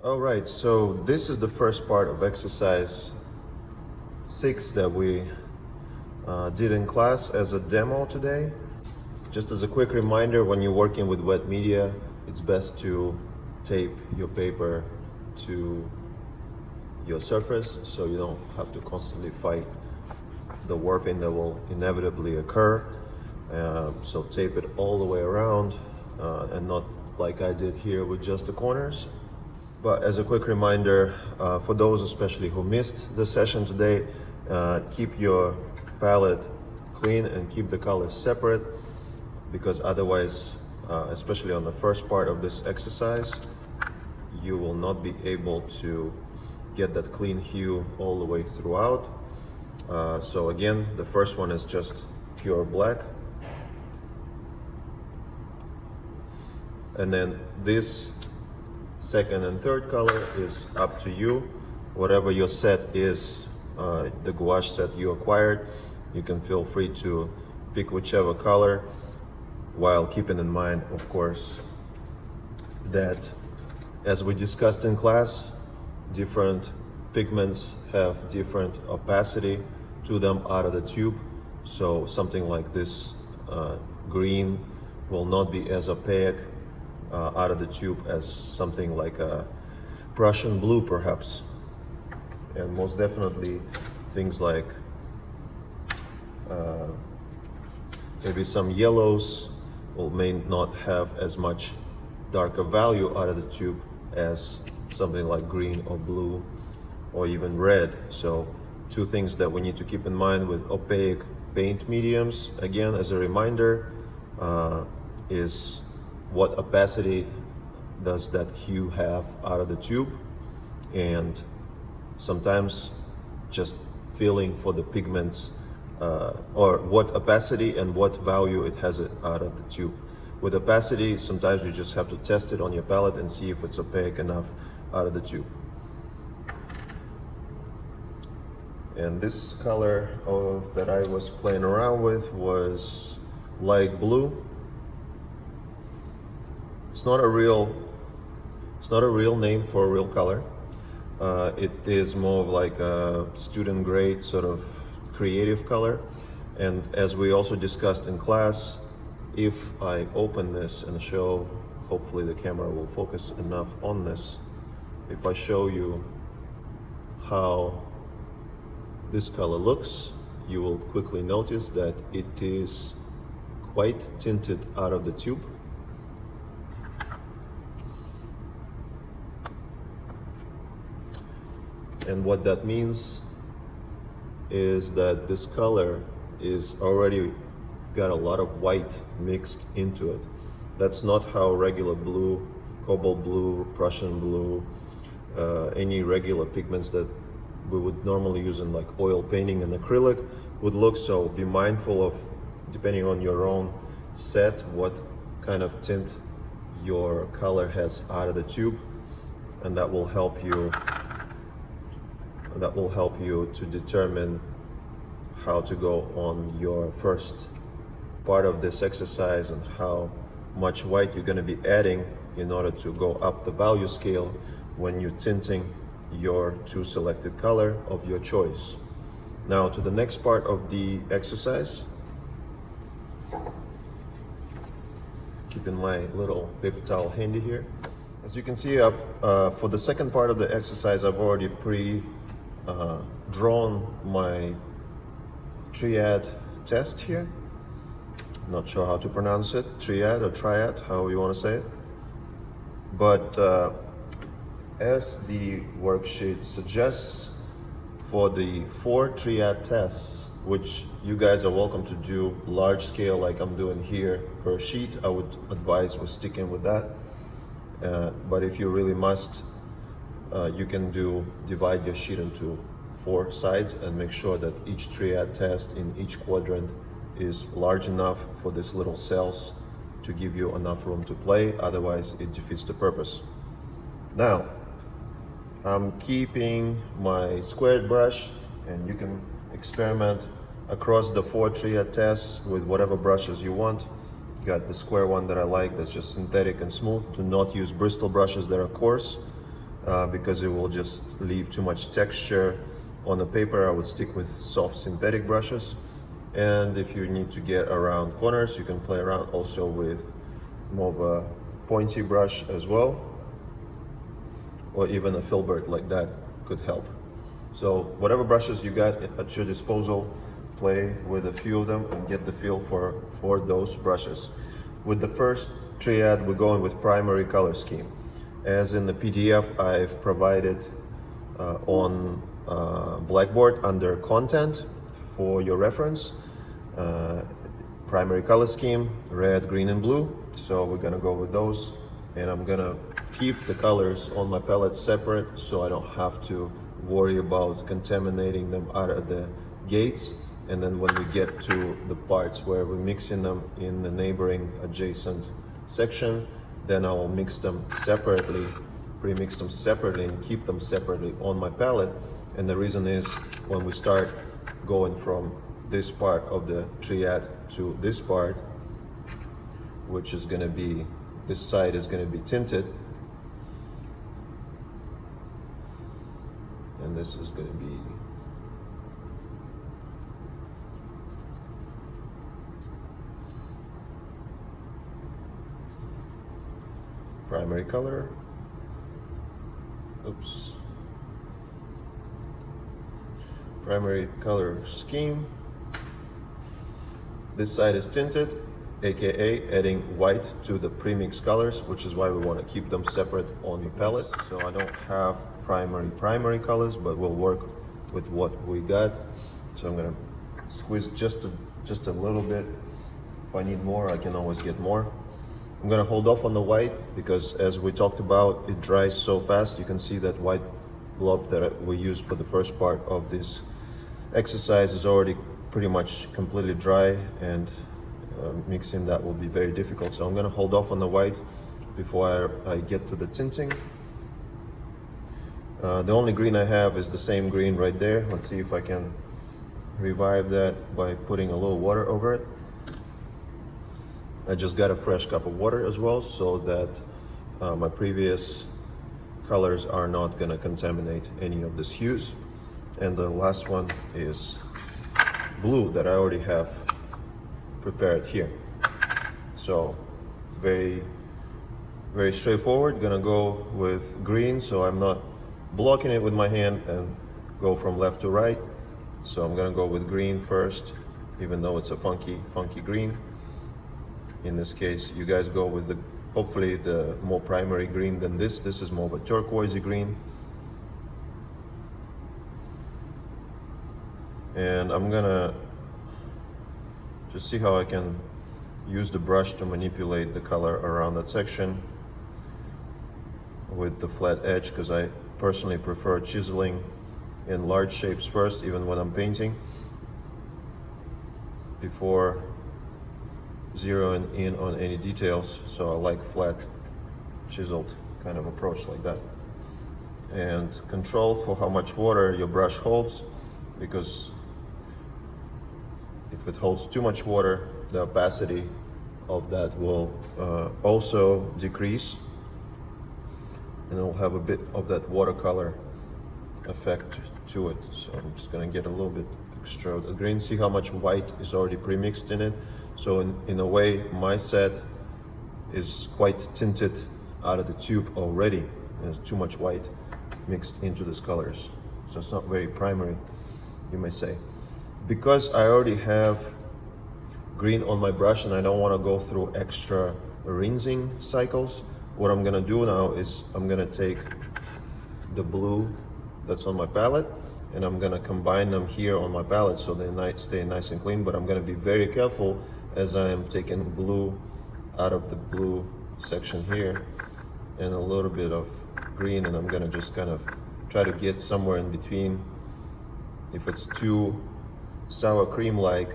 All right, so this is the first part of exercise 6 that we did in class as a demo today. Just as a quick reminder, when you're working with wet media, it's best to tape your paper to your surface so you don't have to constantly fight the warping that will inevitably occur. So tape it all the way around and not like I did here with just the corners. But as a quick reminder, for those especially who missed the session today, keep your palette clean and keep the colors separate, because otherwise, especially on the first part of this exercise, you will not be able to get that clean hue all the way throughout. So again, the first one is just pure black. And then this second and third color is up to you. Whatever your set is, the gouache set you acquired, you can feel free to pick whichever color, while keeping in mind, of course, that as we discussed in class, different pigments have different opacity to them out of the tube. So something like this green will not be as opaque out of the tube as something like a Prussian blue perhaps. And most definitely things like maybe some yellows may not have as much darker value out of the tube as something like green or blue or even red. So two things that we need to keep in mind with opaque paint mediums, again as a reminder, is what opacity does that hue have out of the tube, and sometimes just feeling for the pigments or what opacity and what value it has it out of the tube. With opacity, sometimes you just have to test it on your palette and see if it's opaque enough out of the tube. And this color that I was playing around with was light blue. It's not a real name for a real color. It is more of like a student grade sort of creative color. And as we also discussed in class, if I open this and show, hopefully the camera will focus enough on this. If I show you how this color looks, you will quickly notice that it is quite tinted out of the tube. And what that means is that this color is already got a lot of white mixed into it. That's not how regular blue, cobalt blue, Prussian blue, any regular pigments that we would normally use in like oil painting and acrylic would look. So be mindful of, depending on your own set, what kind of tint your color has out of the tube, and that will help you to determine how to go on your first part of this exercise and how much white you're going to be adding in order to go up the value scale when you're tinting your two selected color of your choice. Now to the next part of the exercise. Keeping my little paper towel handy here. As you can see, for the second part of the exercise, I've already drawn my Triad test here. Not sure how to pronounce it, Triad or Triad, however you want to say it. But as the worksheet suggests, for the 4 Triad tests, which you guys are welcome to do large scale like I'm doing here per sheet, I would advise we're sticking with that. But if you really must, you can divide your sheet into 4 sides and make sure that each Triad test in each quadrant is large enough for these little cells to give you enough room to play, otherwise it defeats the purpose. Now, I'm keeping my squared brush, and you can experiment across the 4 Triad tests with whatever brushes you want. Got the square one that I like, that's just synthetic and smooth. Do not use Bristol brushes that are coarse. because it will just leave too much texture on the paper. I would stick with soft synthetic brushes. And if you need to get around corners, you can play around also with more of a pointy brush as well, or even a filbert like that could help. So whatever brushes you got at your disposal, play with a few of them and get the feel for those brushes. With the first Triad, we're going with primary color scheme. As in the PDF I've provided on Blackboard under content for your reference. Primary color scheme, red, green, and blue. So we're gonna go with those, and I'm gonna keep the colors on my palette separate so I don't have to worry about contaminating them out of the gates. And then when we get to the parts where we're mixing them in the neighboring adjacent section, then I will mix them separately, pre-mix them separately, and keep them separately on my palette. And the reason is, when we start going from this part of the Triad to this part, which is going to be, this side is going to be tinted, and this is going to be primary color. Oops. Primary color scheme. This side is tinted, aka adding white to the premix colors, which is why we want to keep them separate on the palette. So I don't have primary colors, but we'll work with what we got. So I'm gonna squeeze just a little bit. If I need more, I can always get more. I'm gonna hold off on the white because, as we talked about, it dries so fast. You can see that white blob that we used for the first part of this exercise is already pretty much completely dry, and mixing that will be very difficult. So I'm gonna hold off on the white before I get to the tinting. The only green I have is the same green right there. Let's see if I can revive that by putting a little water over it. I just got a fresh cup of water as well, so that my previous colors are not gonna contaminate any of these hues. And the last one is blue that I already have prepared here. So very straightforward. Gonna go with green, so I'm not blocking it with my hand and go from left to right. So I'm gonna go with green first, even though it's a funky green. In this case, you guys go with hopefully the more primary green than this. This is more of a turquoisey green. And I'm gonna just see how I can use the brush to manipulate the color around that section with the flat edge, because I personally prefer chiseling in large shapes first, even when I'm painting, before zeroing in on any details. So I like flat, chiseled kind of approach like that. And control for how much water your brush holds, because if it holds too much water, the opacity of that will also decrease, and it will have a bit of that watercolor effect to it. So I'm just gonna get a little bit extra of the green. See how much white is already pre-mixed in it. So in a way, my set is quite tinted out of the tube already. There's too much white mixed into these colors. So it's not very primary, you may say. Because I already have green on my brush and I don't want to go through extra rinsing cycles, what I'm gonna do now is I'm gonna take the blue that's on my palette and I'm gonna combine them here on my palette so they stay nice and clean. But I'm gonna be very careful as I am taking blue out of the blue section here and a little bit of green, and I'm gonna just kind of try to get somewhere in between. If it's too sour cream like,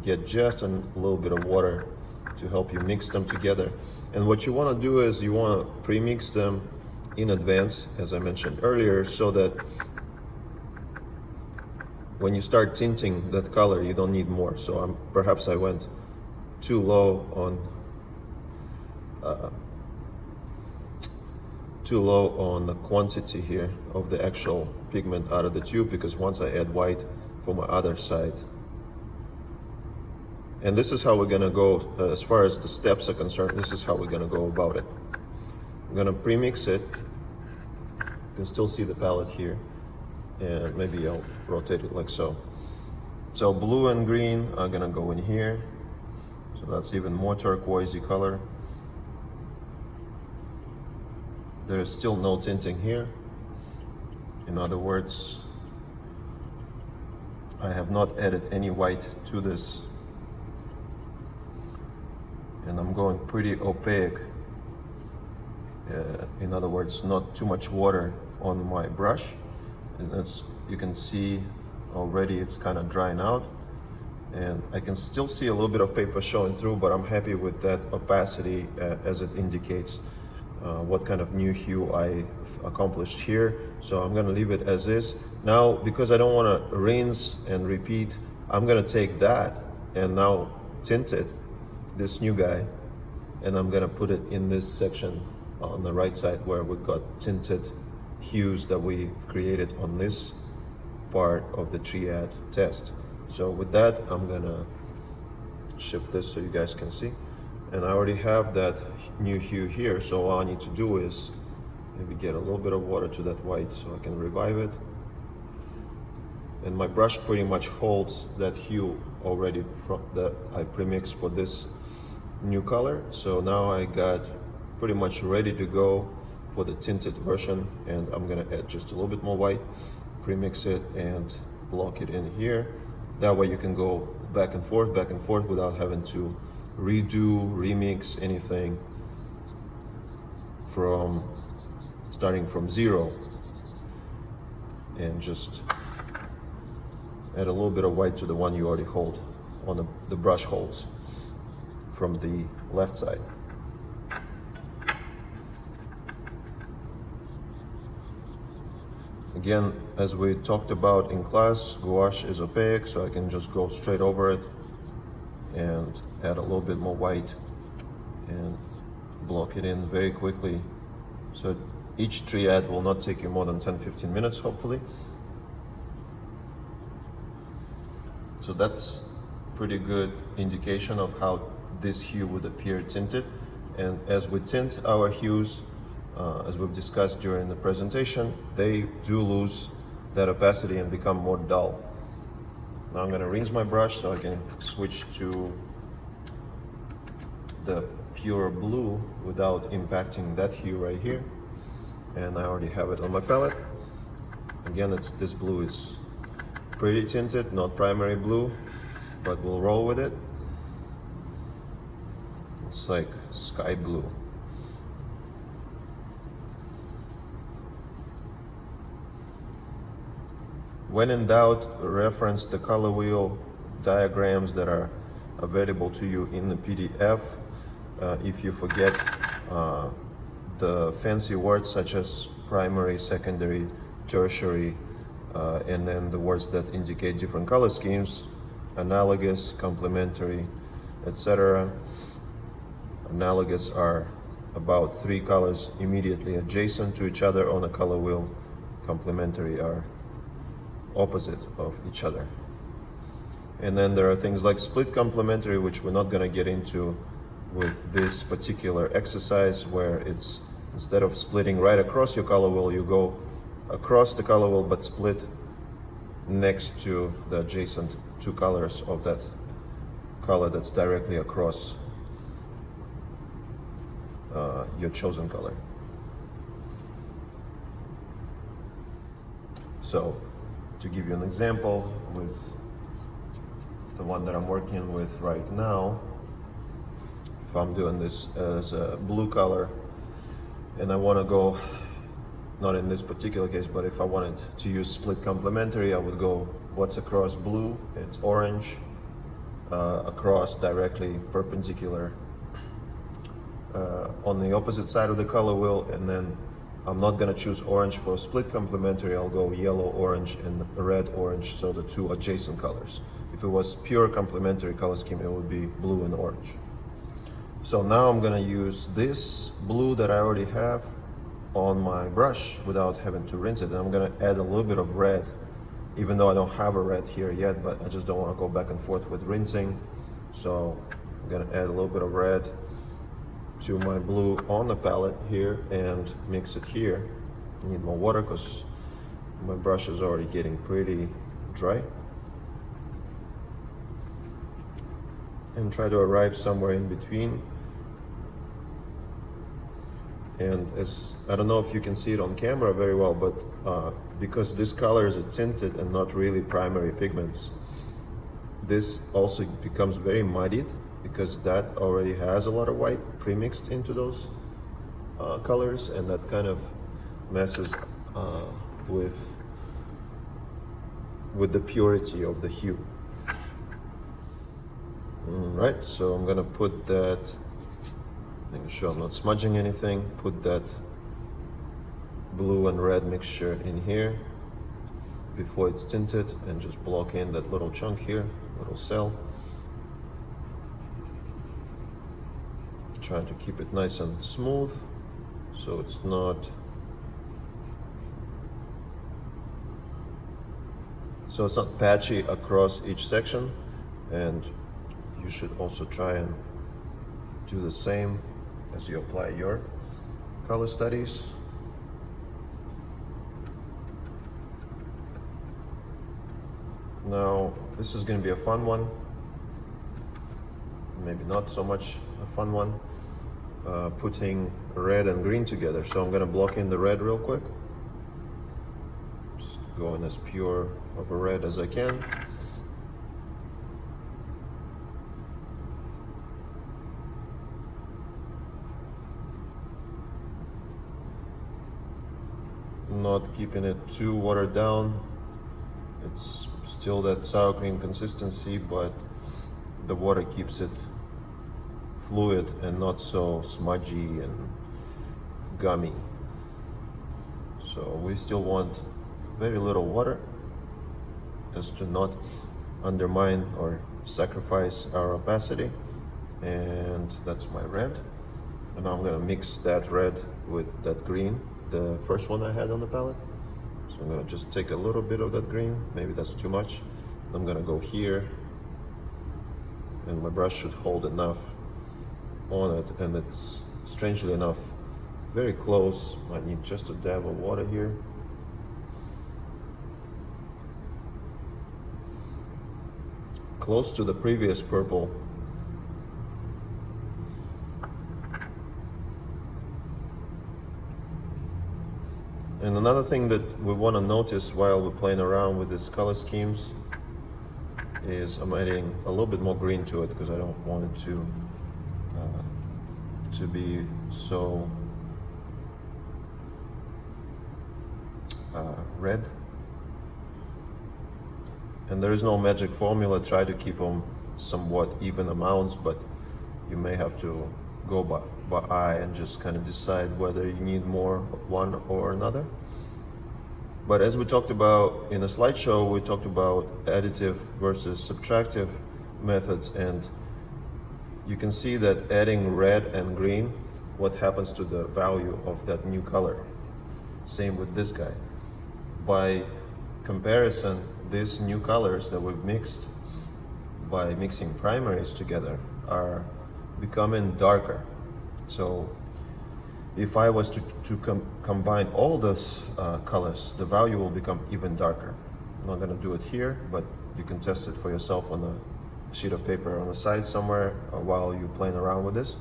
get just a little bit of water to help you mix them together. And what you want to do is you want to pre-mix them in advance, as I mentioned earlier, so that when you start tinting that color, you don't need more. So perhaps I went too low on too low on the quantity here of the actual pigment out of the tube, because once I add white for my other side. And this is how we're gonna go, as far as the steps are concerned, this is how we're gonna go about it. I'm gonna pre-mix it. You can still see the palette here. And maybe I'll rotate it like so. So blue and green are gonna go in here. So that's even more turquoisey color. There's still no tinting here. In other words, I have not added any white to this. And I'm going pretty opaque. In other words, not too much water on my brush. And that's, you can see already it's kind of drying out. And I can still see a little bit of paper showing through, but I'm happy with that opacity as it indicates what kind of new hue I accomplished here. So I'm gonna leave it as is. Now, because I don't wanna rinse and repeat, I'm gonna take that and now tint it, this new guy, and I'm gonna put it in this section on the right side where we've got tinted hues that we created on this part of the Triad test. So with that, I'm gonna shift this so you guys can see. And I already have that new hue here, so all I need to do is maybe get a little bit of water to that white so I can revive it. And my brush pretty much holds that hue already from that I premixed for this new color. So now I got pretty much ready to go for the tinted version, and I'm gonna add just a little bit more white, premix it and block it in here. That way you can go back and forth without having to redo, remix anything from starting from zero, and just add a little bit of white to the one you already hold on the brush holds from the left side. Again, as we talked about in class, gouache is opaque, so I can just go straight over it and add a little bit more white and block it in very quickly. So each triad will not take you more than 10-15 minutes, hopefully. So that's pretty good indication of how this hue would appear tinted. And as we tint our hues, as we've discussed during the presentation, they do lose that opacity and become more dull. Now I'm gonna rinse my brush so I can switch to the pure blue without impacting that hue right here. And I already have it on my palette. Again, this blue is pretty tinted, not primary blue, but we'll roll with it. It's like sky blue. When in doubt, reference the color wheel diagrams that are available to you in the PDF. If you forget the fancy words such as primary, secondary, tertiary, and then the words that indicate different color schemes, analogous, complementary, etc. Analogous are about 3 colors immediately adjacent to each other on a color wheel. Complementary are opposite of each other. And then there are things like split complementary, which we're not going to get into with this particular exercise, where it's instead of splitting right across your color wheel, you go across the color wheel but split next to the adjacent 2 colors of that color that's directly across your chosen color. So to give you an example with the one that I'm working with right now, if I'm doing this as a blue color and I want to go, not in this particular case, but if I wanted to use split complementary, I would go what's across blue, it's orange, across directly perpendicular on the opposite side of the color wheel, and then I'm not going to choose orange for split complementary. I'll go yellow, orange, and red, orange, so the 2 adjacent colors. If it was pure complementary color scheme, it would be blue and orange. So now I'm going to use this blue that I already have on my brush without having to rinse it. And I'm gonna add a little bit of red, even though I don't have a red here yet, but I just don't want to go back and forth with rinsing. So I'm gonna add a little bit of red to my blue on the palette here and mix it here. I need more water because my brush is already getting pretty dry. And try to arrive somewhere in between. And as I don't know if you can see it on camera very well, but because this color is a tinted and not really primary pigments, this also becomes very muddied because that already has a lot of white pre-mixed into those colors, and that kind of messes with the purity of the hue. Right, so I'm gonna put that, making sure I'm not smudging anything, put that blue and red mixture in here before it's tinted and just block in that little chunk here, little cell. Trying to keep it nice and smooth so it's not patchy across each section. And you should also try and do the same as you apply your color studies. Now, this is going to be a fun one, maybe not so much a fun one, putting red and green together. So I'm going to block in the red real quick, just go in as pure of a red as I can. Not keeping it too watered down. It's still that sour cream consistency, but the water keeps it fluid and not so smudgy and gummy. So we still want very little water as to not undermine or sacrifice our opacity. And that's my red. And now I'm gonna mix that red with that green, the first one I had on the palette. So I'm gonna just take a little bit of that green, maybe that's too much. I'm gonna go here, and my brush should hold enough on it, and it's strangely enough very close. Might need just a dab of water here. Close to the previous purple. And another thing that we want to notice while we're playing around with these color schemes is I'm adding a little bit more green to it because I don't want it to be so red. And there is no magic formula. Try to keep them somewhat even amounts, but you may have to go by eye and just kind of decide whether you need more of one or another. But as we talked about in a slideshow, we talked about additive versus subtractive methods, and you can see that adding red and green, what happens to the value of that new color. Same with this guy. By comparison, these new colors that we've mixed by mixing primaries together are becoming darker. So if I was to combine all those colors, the value will become even darker. I'm not gonna do it here, but you can test it for yourself on a sheet of paper on the side somewhere while you're playing around with this,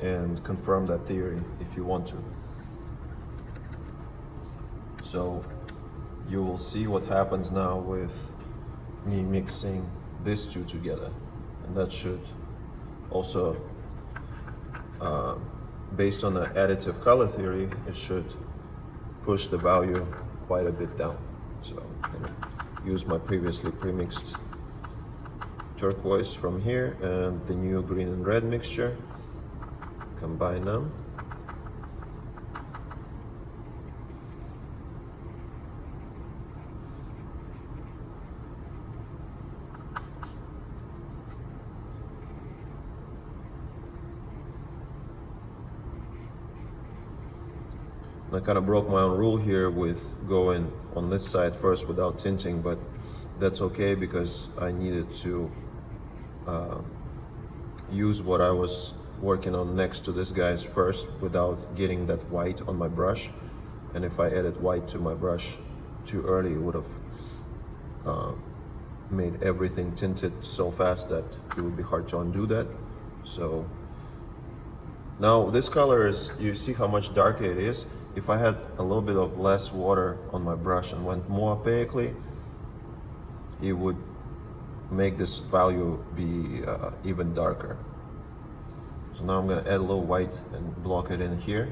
and confirm that theory if you want to. So you will see what happens now with me mixing these two together, and that should also based on the additive color theory, it should push the value quite a bit down. So I'm gonna use my previously pre-mixed turquoise from here and the new green and red mixture, combine them. I kind of broke my own rule here with going on this side first without tinting, but that's okay because I needed to use what I was working on next to this guy's first without getting that white on my brush. And if I added white to my brush too early, it would have made everything tinted so fast that it would be hard to undo that. So now this color is, you see how much darker it is. If I had a little bit of less water on my brush and went more opaquely, it would make this value be even darker. So now I'm going to add a little white and block it in here.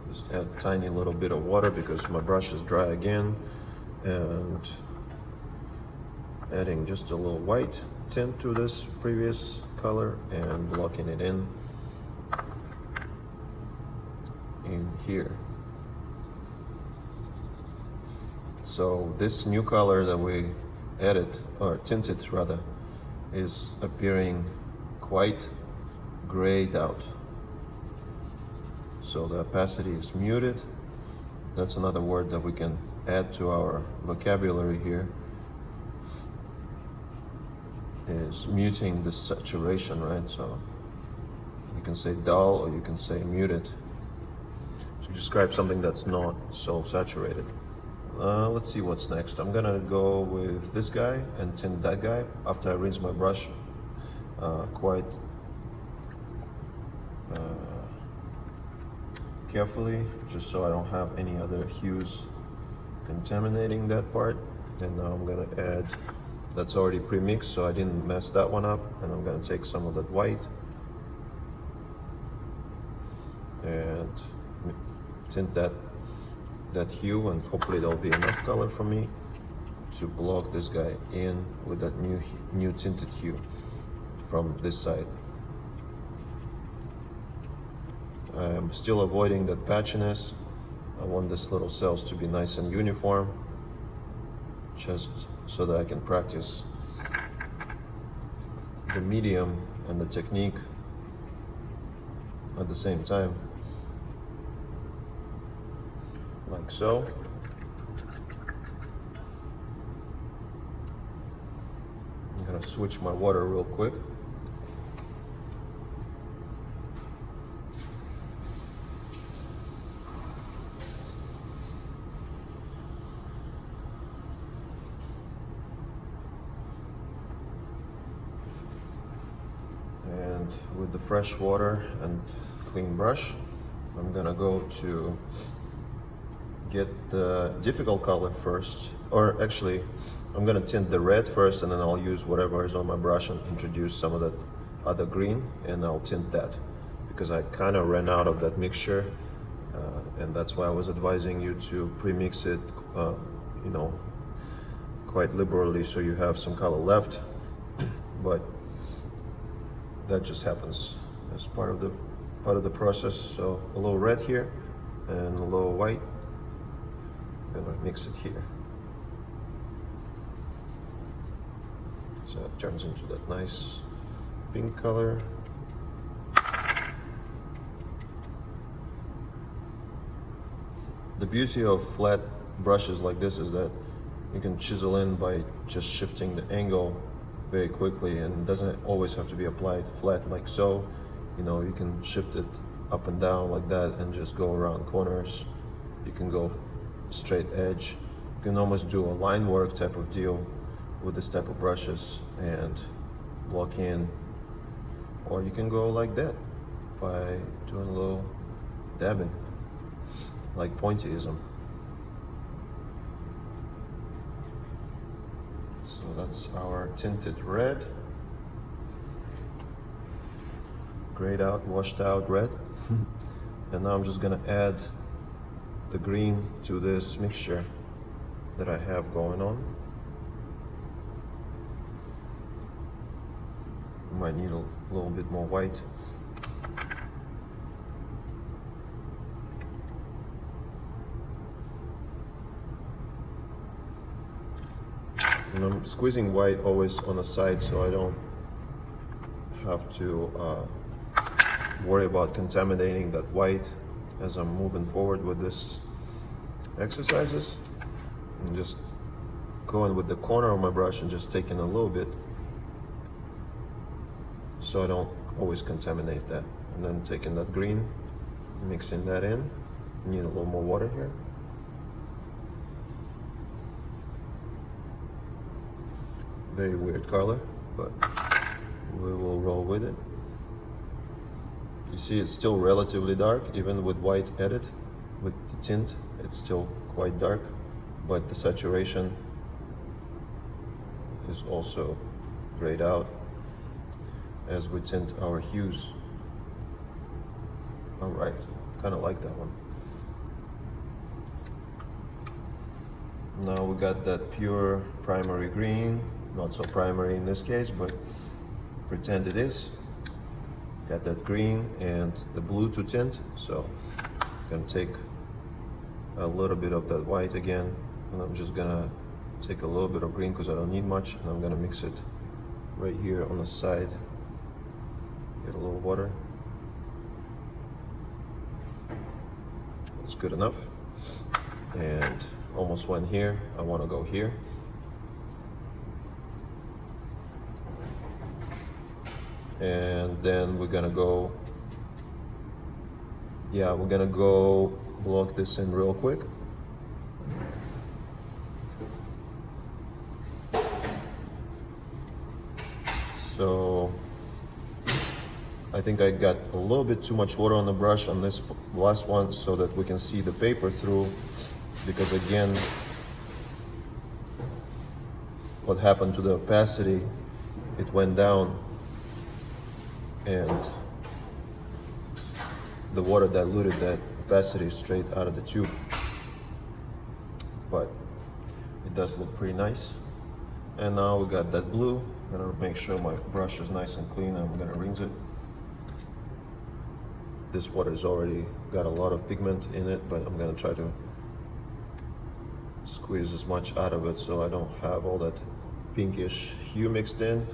Just add a tiny little bit of water because my brush is dry again, and adding just a little white tint to this previous color and blocking it in here. So this new color that we added, or tinted rather, is appearing quite grayed out. So the opacity is muted. That's another word that we can add to our vocabulary here, is muting the saturation, right? So you can say dull or you can say muted to describe something that's not so saturated. Let's see what's next. I'm gonna go with this guy and tint that guy after I rinse my brush quite carefully, just so I don't have any other hues contaminating that part. And now I'm gonna add, that's already pre-mixed, so I didn't mess that one up, and I'm gonna take some of that white and tint that hue, and hopefully there'll be enough color for me to block this guy in with that new tinted hue from this side. I'm still avoiding that patchiness. I want this little cells to be nice and uniform, just so that I can practice the medium and the technique at the same time, like so. I'm gonna switch my water real quick. And with the fresh water and clean brush, I'm gonna go to get the difficult color first, or actually I'm gonna tint the red first, and then I'll use whatever is on my brush and introduce some of that other green, and I'll tint that because I kind of ran out of that mixture, and that's why I was advising you to pre-mix it, you know, quite liberally, so you have some color left. But that just happens as part of the process. So a little red here and a little white. I'm gonna mix it here, so it turns into that nice pink color. The beauty of flat brushes like this is that you can chisel in by just shifting the angle very quickly, and it doesn't always have to be applied flat like so. You know, you can shift it up and down like that and just go around corners. You can go straight edge. You can almost do a line work type of deal with this type of brushes and block in, or you can go like that by doing a little dabbing, like pointillism. So that's our tinted red, grayed out, washed out red. And now I'm just gonna add the green to this mixture that I have going on. I might need a little bit more white. And I'm squeezing white always on the side so I don't have to worry about contaminating that white as I'm moving forward with this exercises. I'm just going with the corner of my brush and just taking a little bit so I don't always contaminate that. And then taking that green, mixing that in. Need a little more water here. Very weird color, but we will roll with it. You see it's still relatively dark, even with white added. With the tint, it's still quite dark, but the saturation is also grayed out as we tint our hues. All right, kind of like that one. Now we got that pure primary green, not so primary in this case, but pretend it is. Got that green and the blue to tint, so I'm gonna take a little bit of that white again, and I'm just gonna take a little bit of green because I don't need much, and I'm gonna mix it right here on the side. Get a little water. That's good enough. And almost went here. I want to go here. And then we're gonna go, yeah, we're gonna go block this in real quick. So I think I got a little bit too much water on the brush on this last one so that we can see the paper through, because again, what happened to the opacity, it went down and the water diluted that opacity straight out of the tube. But it does look pretty nice. And now we got that blue. I'm gonna make sure my brush is nice and clean, and I'm gonna rinse it. This water's already got a lot of pigment in it, but I'm gonna try to squeeze as much out of it so I don't have all that pinkish hue mixed in.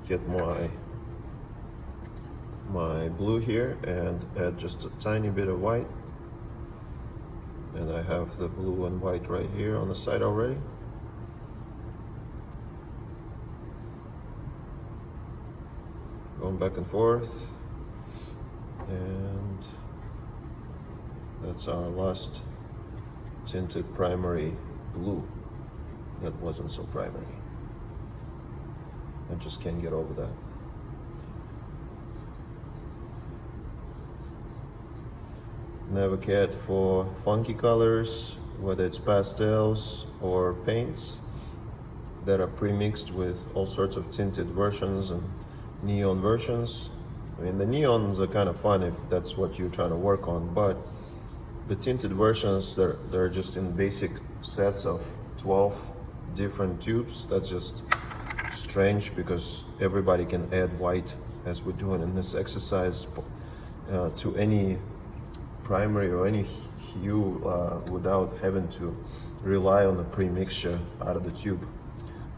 Get my blue here and add just a tiny bit of white. And I have the blue and white right here on the side already. Going back and forth. And that's our last tinted primary blue that wasn't so primary. I just can't get over that. Never cared for funky colors, whether it's pastels or paints that are pre-mixed with all sorts of tinted versions and neon versions. I mean, the neons are kind of fun if that's what you're trying to work on, but the tinted versions, they're just in basic sets of 12 different tubes. That's just strange because everybody can add white, as we're doing in this exercise, to any primary or any hue without having to rely on the pre-mixture out of the tube.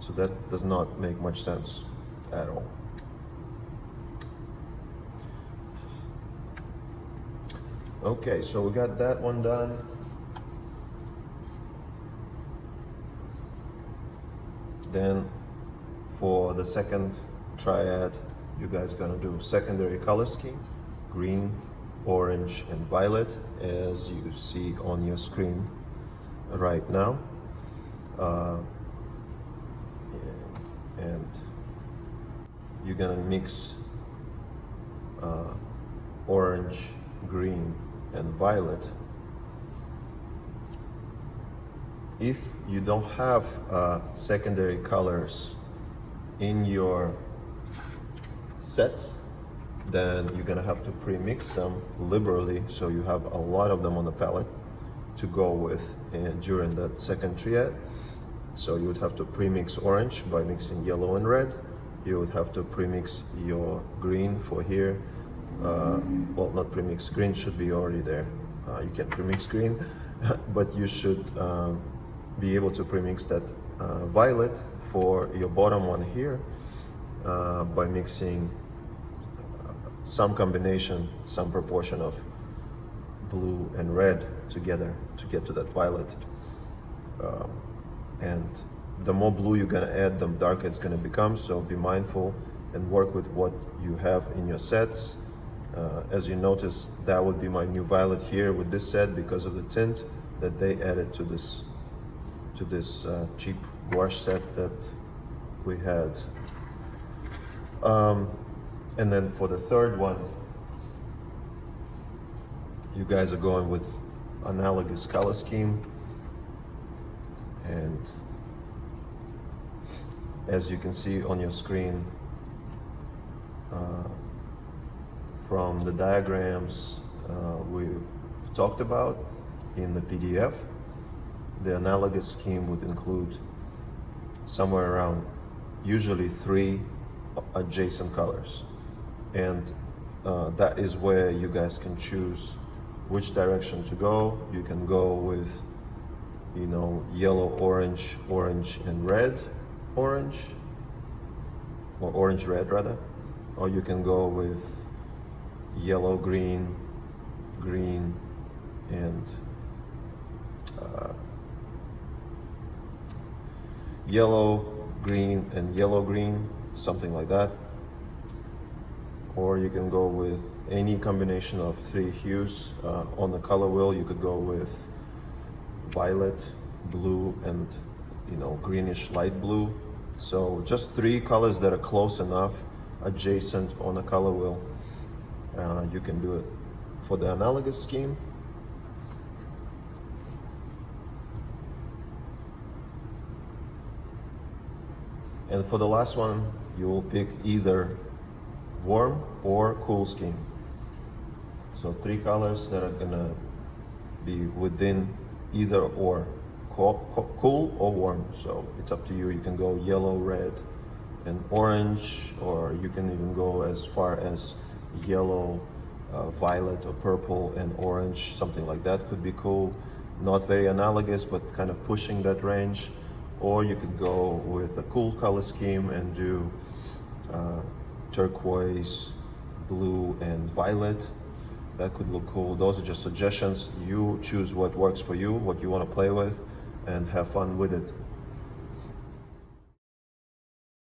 So that does not make much sense at all. Okay, so we got that one done. Then for the second triad, you guys gonna do secondary color scheme, green, orange, and violet, as you see on your screen right now. And you're gonna mix orange, green, and violet. If you don't have secondary colors in your sets, then you're gonna have to pre-mix them liberally, so you have a lot of them on the palette to go with during that second triad. So you would have to pre-mix orange by mixing yellow and red. You would have to pre-mix your green for here. Well, not pre-mix, green should be already there. You can't pre-mix green, but you should be able to pre-mix that violet for your bottom one here by mixing some combination, some proportion of blue and red together to get to that violet. And the more blue you're gonna add, the darker it's gonna become, so be mindful and work with what you have in your sets. As you notice, that would be my new violet here with this set because of the tint that they added to this cheap gouache set that we had. And then for the third one, you guys are going with analogous color scheme, and as you can see on your screen, from the diagrams we've talked about in the PDF, the analogous scheme would include somewhere around usually 3 adjacent colors, and that is where you guys can choose which direction to go. You can go with, you know, yellow, orange, orange and red, orange, or orange, red rather, or you can go with yellow, green, green, and yellow, green, and yellow, green, something like that. Or you can go with any combination of 3 hues. On the color wheel, you could go with violet, blue, and, you know, greenish light blue. So just 3 colors that are close enough adjacent on the color wheel. You can do it. For the analogous scheme, and for the last one, you will pick either warm or cool scheme. So 3 colors that are gonna be within either or, cool or warm. So it's up to you. You can go yellow, red, and orange, or you can even go as far as yellow, violet, or purple and orange. Something like that could be cool. Not very analogous, but kind of pushing that range. Or you could go with a cool color scheme and do turquoise, blue, and violet. That could look cool. Those are just suggestions. You choose what works for you, what you want to play with, and have fun with it.